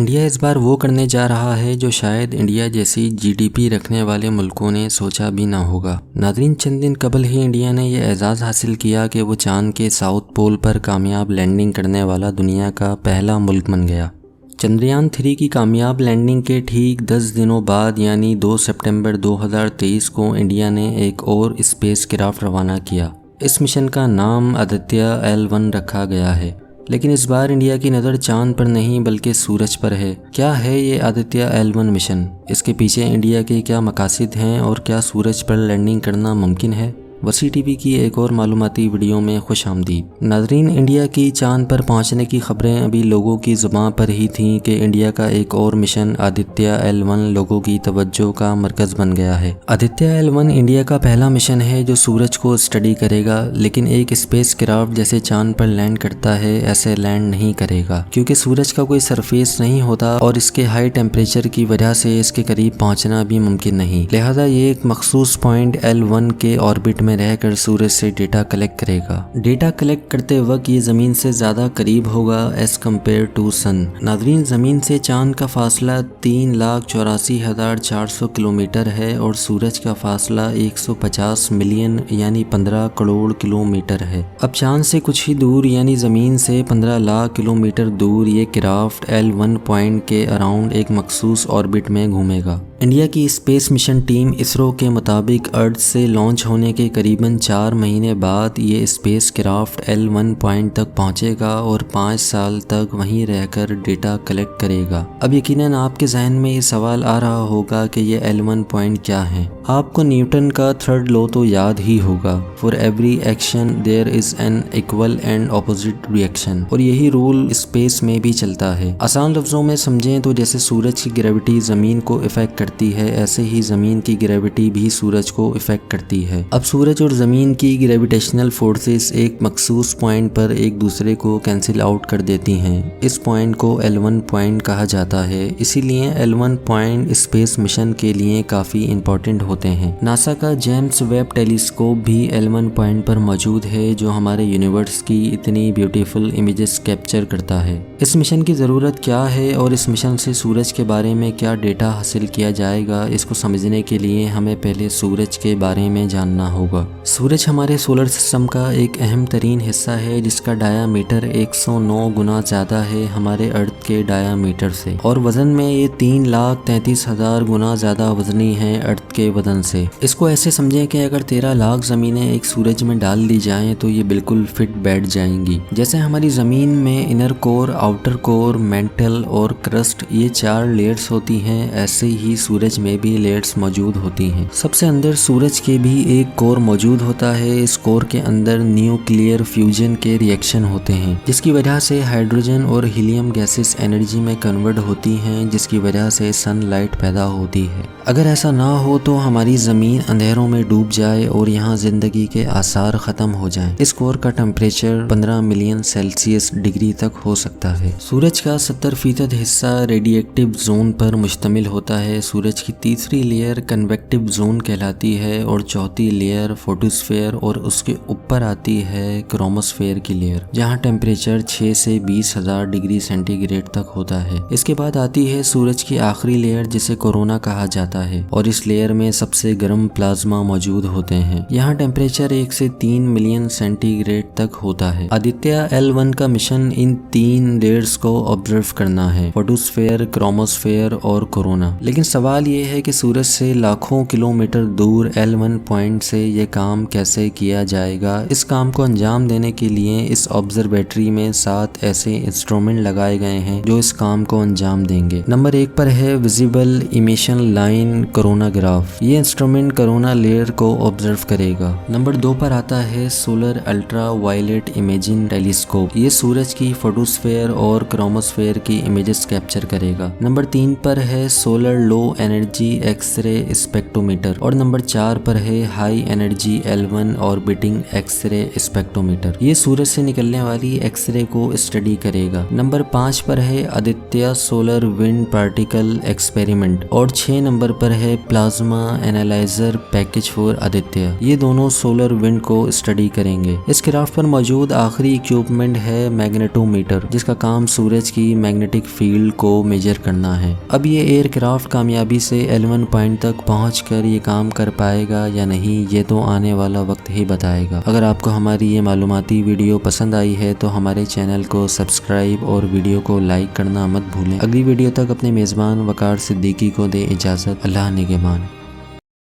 India इस बार वो करने जा रहा है जो शायद इंडिया जैसी जीडीपी रखने वाले मुल्कों ने सोचा भी ना होगा। नाज़रीन, चंद दिन कबल ही इंडिया ने यह एजाज़ हासिल किया कि वो चांद के साउथ पोल पर कामयाब लैंडिंग करने वाला दुनिया का पहला मुल्क बन गया। चंद्रयान 3 की कामयाब लैंडिंग के ठीक 10 दिनों बाद यानी 2 सितंबर 2023 को इंडिया ने एक और स्पेस क्राफ्ट रवाना किया। इस मिशन का नाम आदित्य L1 रखा गया है। लेकिन इस बार इंडिया की नज़र चांद पर नहीं बल्कि सूरज पर है। क्या है ये आदित्य L1 मिशन? इसके पीछे इंडिया के क्या मकासद हैं और क्या सूरज पर लैंडिंग करना मुमकिन है? वसी टीवी की एक और मालूमाती वीडियो में खुश आमदीद। नाजरीन, इंडिया की चांद पर पहुंचने की खबरें अभी लोगों की ज़ुबान पर ही थीं कि इंडिया का एक और मिशन आदित्य L1 लोगों की तवज्जो का मरकज़ बन गया है। आदित्य L1 इंडिया का पहला मिशन है जो सूरज को स्टडी करेगा, लेकिन एक स्पेस क्राफ्ट जैसे चांद पर लैंड करता है ऐसे लैंड नहीं करेगा, क्योंकि सूरज का कोई सरफेस नहीं होता और इसके हाई टेम्परेचर की वजह से इसके करीब पहुँचना भी मुमकिन नहीं। लिहाजा ये एक मखसूस पॉइंट L1 के ऑर्बिट में रहकर सूरज से डेटा कलेक्ट करेगा। डेटा कलेक्ट करते वक्त ये जमीन से ज्यादा करीब होगा एज कम्पेयर टू सन। नाजरीन, जमीन से चांद का फासला 3,84,400 किलोमीटर है और सूरज का फासला 150 मिलियन यानी 15 करोड़ किलोमीटर है। अब चांद से कुछ ही दूर यानी जमीन से 15 लाख किलोमीटर दूर ये क्राफ्ट L1 पॉइंट के अराउंड एक मखसूस ऑर्बिट में घूमेगा। इंडिया की स्पेस मिशन टीम इसरो के मुताबिक अर्थ से लॉन्च होने के करीबन 4 महीने बाद ये स्पेस क्राफ्ट L1 पॉइंट तक पहुंचेगा और 5 साल तक वहीं रहकर डेटा कलेक्ट करेगा। अब यकीनन आपके जहन में ये सवाल आ रहा होगा कि ये L1 पॉइंट क्या है। आपको न्यूटन का थर्ड लॉ तो याद ही होगा, for every action there is an equal and opposite reaction, और यही रूल स्पेस में भी चलता है। आसान लफ्जों में समझें तो जैसे सूरज की ग्रेविटी जमीन को इफेक्ट करती है, ऐसे ही जमीन की ग्रेविटी भी सूरज को इफेक्ट करती है। अब सूरज और जमीन की ग्रेविटेशनल फोर्सेस एक मखसूस पॉइंट पर एक दूसरे को कैंसिल आउट कर देती हैं। इस पॉइंट को L1 पॉइंट कहा जाता है। इसीलिए L1 पॉइंट स्पेस मिशन के लिए काफी इंपॉर्टेंट होते हैं। नासा का जेम्स वेब टेलीस्कोप भी L1 पॉइंट पर मौजूद है, जो हमारे यूनिवर्स की इतनी ब्यूटीफुल इमेजेस कैप्चर करता है। इस मिशन की ज़रूरत क्या है और इस मिशन से सूरज के बारे में क्या डेटा हासिल किया जाएगा, इसको समझने के लिए हमें पहले सूरज के बारे में जानना होगा। सूरज हमारे सोलर सिस्टम का एक अहम तरीन हिस्सा है, जिसका डायामीटर 109 गुना ज़्यादा है हमारे अर्थ के डायामीटर से, और वजन में ये 3,33,000 गुना ज़्यादा वजनी है अर्थ के वजन से। इसको ऐसे समझें कि अगर 13 लाख ज़मीनें एक सूरज में डाल दी जाएं तो ये बिल्कुल फिट बैठ जाएंगी। जैसे हमारी ज़मीन में inner core, outer core, mental और क्रस्ट ये 4 लेयर्स होती हैं, ऐसे ही सूरज में भी लेयर्स मौजूद होती हैं। सबसे अंदर सूरज के भी एक कोर मौजूद होता है। इस कोर के अंदर न्यूक्लियर फ्यूजन के रिएक्शन होते हैं, जिसकी वजह से हाइड्रोजन और हीलियम गैसेस एनर्जी में कन्वर्ट होती हैं, जिसकी वजह से सनलाइट पैदा होती है। अगर ऐसा ना हो तो हमारी ज़मीन अंधेरों में डूब जाए और यहाँ जिंदगी के आसार ख़त्म हो जाएं। इस कोर का टेम्परेचर 15 मिलियन सेल्सियस डिग्री तक हो सकता है। सूरज का 70% हिस्सा रेडिएक्टिव जोन पर मुश्तमिल होता है। सूरज की तीसरी लेयर कन्वेक्टिव जोन कहलाती है और चौथी लेयर फोटोस्फेयर, और उसके ऊपर आती है क्रोमोस्फेयर की लेयर, जहाँ टेम्परेचर 6 से 20,000 डिग्री सेंटीग्रेड तक होता है। इसके बाद आती है सूरज की आखिरी लेयर जिसे कोरोना कहा जाता है, और इस लेयर में सबसे गर्म प्लाज्मा मौजूद होते हैं। यहाँ टेम्परेचर 1 से 3 मिलियन सेंटीग्रेड तक होता है। आदित्य L1 का मिशन इन 3 लेयर्स को ऑब्जर्व करना है, फोटोस्फेयर, क्रोमोस्फेयर और कोरोना। लेकिन सवाल ये है कि सूरज से लाखों किलोमीटर दूर L1 पॉइंट से ये काम कैसे किया जाएगा। इस काम को अंजाम देने के लिए इस ऑब्जर्वेटरी में 7 ऐसे इंस्ट्रूमेंट लगाए गए हैं जो इस काम को अंजाम देंगे। नंबर 1 पर है विजिबल इमिशन लाइन कोरोनाग्राफ। ये इंस्ट्रूमेंट कोरोना लेयर को ऑब्जर्व करेगा। नंबर 2 पर आता है solar ultra violet imaging telescope. ये सूरज की फोटोस्फेयर और क्रोमोस्फेयर की इमेजेस कैप्चर करेगा। नंबर 3 पर है solar low energy X-ray spectrometer, और नंबर 4 पर है high energy L1 orbiting X-ray spectrometer. ये सूरज से निकलने वाली एक्सरे को स्टडी करेगा। नंबर 5 पर है Aditya solar wind particle experiment, और 6 नंबर पर है plasma analyser package for Aditya. ये दोनों सोलर विंड को स्टडी करेंगे। इस क्राफ्ट पर मौजूद आखिरी इक्विपमेंट है मैग्नेटोमीटर, जिसका काम सूरज की मैग्नेटिक फील्ड को मेजर करना है। अब ये एयरक्राफ्ट कामयाबी से L1 पॉइंट तक पहुंचकर ये काम कर पाएगा या नहीं, ये तो आने वाला वक्त ही बताएगा। अगर आपको हमारी ये मालूमाती वीडियो पसंद आई है तो हमारे चैनल को सब्सक्राइब और वीडियो को लाइक करना मत भूलें। अगली वीडियो तक अपने मेज़बान वकार सिद्दीकी को दे इजाज़त। अल्लाह निगहबान।